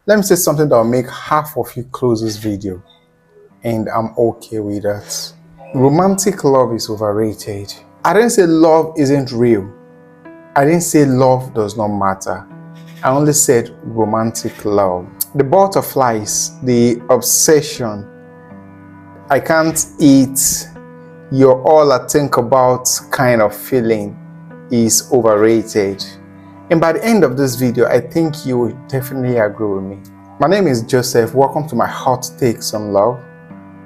Let me say something that will make half of you close this video, and I'm okay with that. Romantic love is overrated. I didn't say love isn't real. I didn't say love does not matter. I only said romantic love. The butterflies, the obsession, I can't eat, you're all I think about kind of feeling is overrated. And by the end of this video, I think you will definitely agree with me. My name is Joseph. Welcome to my hot takes on love,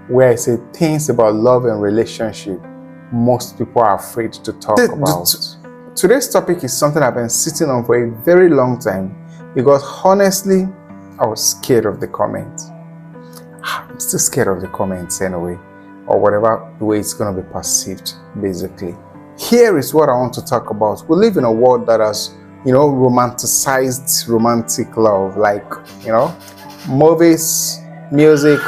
where I say things about love and relationship most people are afraid to talk about. Today's topic is something I've been sitting on for a very long time because honestly, I was scared of the comments. I'm still scared of the comments anyway, or whatever the way it's going to be perceived, basically. Here is what I want to talk about. We live in a world that has, romanticized romantic love, like, movies, music,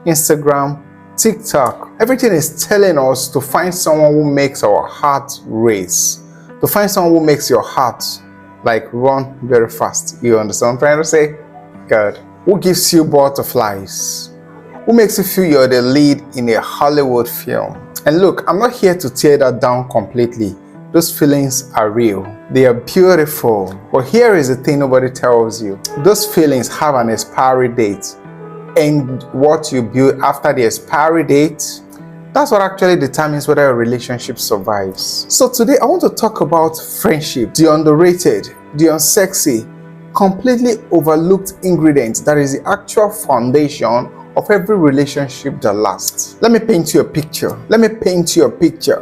Instagram, TikTok. Everything is telling us to find someone who makes our heart race, to find someone who makes your heart like run very fast. You understand what I'm trying to say? Good. Who gives you butterflies? Who makes you feel you're the lead in a Hollywood film? And look, I'm not here to tear that down completely. Those feelings are real. They are beautiful. But here is the thing nobody tells you. Those feelings have an expiry date. And what you build after the expiry date, that's what actually determines whether a relationship survives. So today I want to talk about friendship, the underrated, the unsexy, completely overlooked ingredient that is the actual foundation of every relationship that lasts. Let me paint you a picture.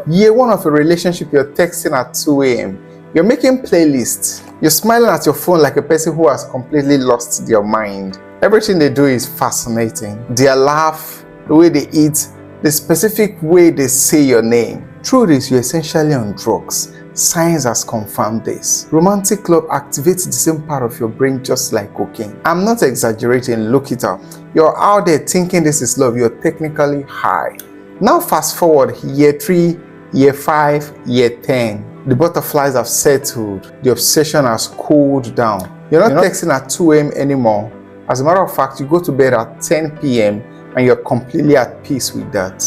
Year one of a relationship, you're texting at 2 a.m. You're making playlists. You're smiling at your phone like a person who has completely lost their mind. Everything they do is fascinating. Their laugh, the way they eat, the specific way they say your name. Through this, you're essentially on drugs. Science has confirmed this. Romantic love activates the same part of your brain just like cocaine. I'm not exaggerating, look it up. You're out there thinking this is love, you're technically high. Now fast forward year 3, year 5, year 10. The butterflies have settled. The obsession has cooled down. You're not texting at 2 a.m. anymore. As a matter of fact, you go to bed at 10 p.m. and you're completely at peace with that.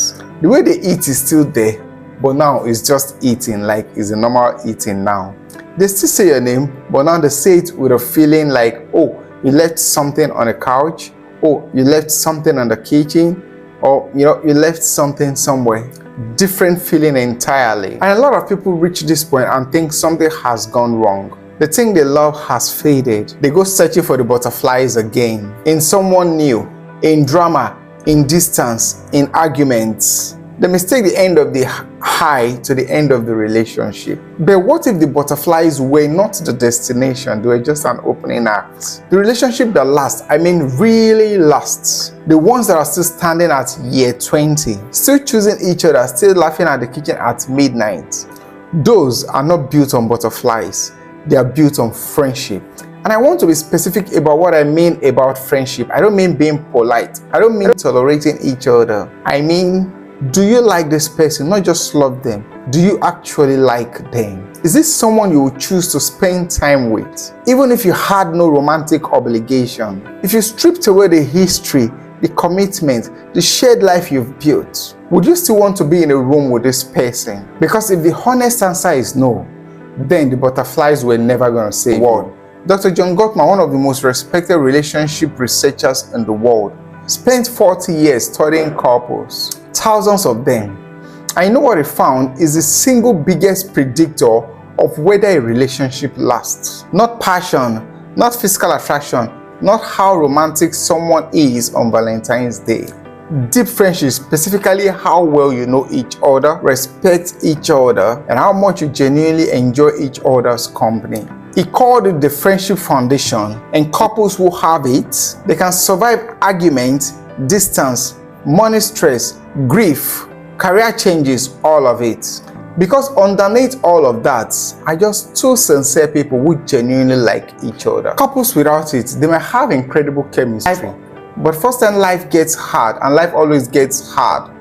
The way they eat is still there, but now it's just eating, like it's a normal eating now. They still say your name, but now they say it with a feeling like, oh, you left something on the couch, oh, you left something on the kitchen, or you left something somewhere. Different feeling entirely. And a lot of people reach this point and think something has gone wrong. The thing they love has faded. They go searching for the butterflies again, in someone new, in drama, in distance, in arguments. They mistake the end of the high to the end of the relationship. But what if the butterflies were not the destination, they were just an opening act? The relationship that lasts, really lasts. The ones that are still standing at year 20, still choosing each other, still laughing at the kitchen at midnight. Those are not built on butterflies, they are built on friendship. And I want to be specific about what I mean about friendship. I don't mean being polite. I don't mean tolerating each other. I mean, do you like this person? Not just love them. Do you actually like them? Is this someone you would choose to spend time with? Even if you had no romantic obligation. If you stripped away the history, the commitment, the shared life you've built, would you still want to be in a room with this person? Because if the honest answer is no, then the butterflies were never going to say a word. Dr. John Gottman, one of the most respected relationship researchers in the world, spent 40 years studying couples, thousands of them. I know what he found is the single biggest predictor of whether a relationship lasts. Not passion, not physical attraction, not how romantic someone is on Valentine's Day. Deep friendship, specifically how well you know each other, respect each other, and how much you genuinely enjoy each other's company. He called it the friendship foundation, and couples who have it, they can survive arguments, distance, money stress, grief, career changes, all of it. Because underneath all of that are just two sincere people who genuinely like each other. Couples without it, they may have incredible chemistry. But first time life gets hard, and life always gets hard,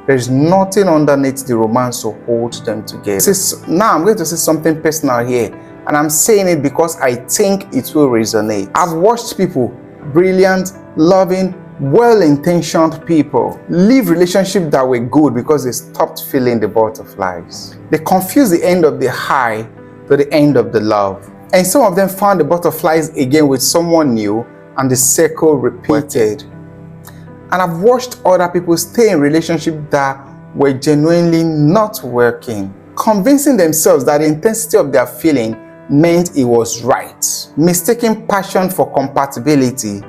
there's nothing underneath the romance to hold them together. Now I'm going to say something personal here, and I'm saying it because I think it will resonate. I've watched people brilliant, loving, well-intentioned people leave relationships that were good because they stopped feeling the butterflies. They confused the end of the high to the end of the love. And some of them found the butterflies again with someone new, and the circle repeated. And I've watched other people stay in relationships that were genuinely not working, convincing themselves that the intensity of their feeling meant it was right, mistaking passion for compatibility,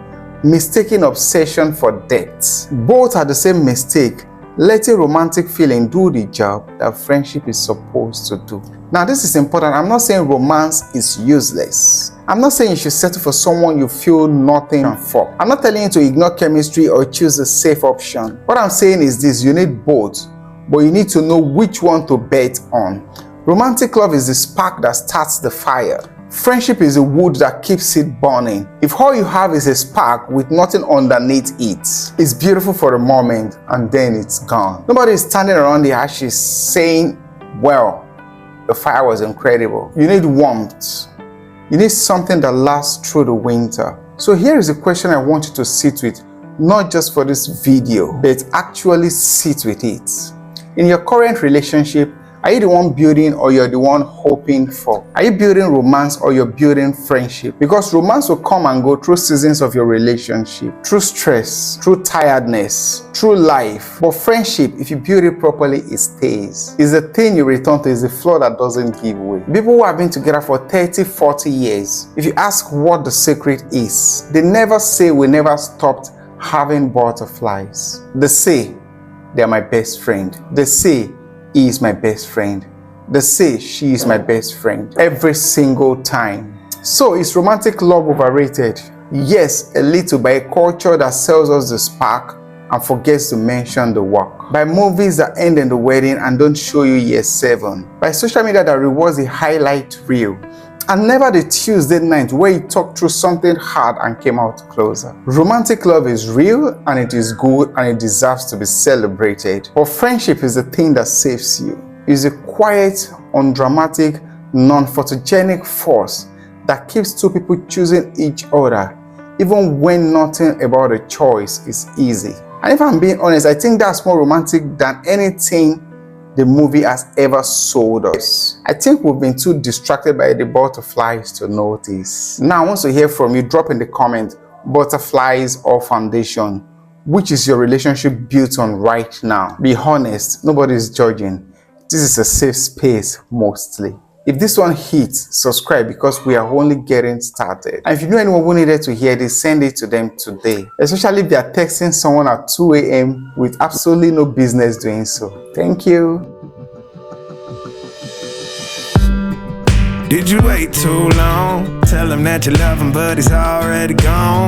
mistaking obsession for depth. Both are the same mistake, letting romantic feeling do the job that friendship is supposed to do. Now, this is important. I'm not saying romance is useless. I'm not saying you should settle for someone you feel nothing for. I'm not telling you to ignore chemistry or choose a safe option. What I'm saying is this: you need both, but you need to know which one to bet on. Romantic love is the spark that starts the fire. Friendship is the wood that keeps it burning. If all you have is a spark with nothing underneath it, it's beautiful for the moment and then it's gone. Nobody is standing around the ashes saying, well, the fire was incredible. You need warmth. You need something that lasts through the winter. So here is a question I want you to sit with, not just for this video, but actually sit with it. In your current relationship, are you the one building or you're the one hoping for? Are you building romance or you're building friendship? Because romance will come and go through seasons of your relationship, through stress, through tiredness, through life. But friendship, if you build it properly, it stays. It's the thing you return to, it's the floor that doesn't give way. People who have been together for 30, 40 years, if you ask what the secret is, they never say we never stopped having butterflies. They say they're my best friend. They say he is my best friend. They say she is my best friend every single time. So is romantic love overrated? Yes, a little, by a culture that sells us the spark and forgets to mention the work. By movies that end in the wedding and don't show you year 7. By social media that rewards the highlight reel. And never the Tuesday night where you talked through something hard and came out closer. Romantic love is real and it is good and it deserves to be celebrated. But friendship is the thing that saves you. It's a quiet, undramatic, non-photogenic force that keeps two people choosing each other, even when nothing about the choice is easy. And if I'm being honest, I think that's more romantic than anything the movie has ever sold us. I think we've been too distracted by the butterflies to notice. Now I want to hear from you. Drop in the comment, butterflies or foundation. Which is your relationship built on right now? Be honest, nobody is judging. This is a safe space mostly. If this one hits, subscribe because we are only getting started. And if you know anyone who needed to hear this, send it to them today. Especially if they are texting someone at 2 a.m. with absolutely no business doing so. Thank you. Did you wait too long? Tell him that you love him, but he's already gone.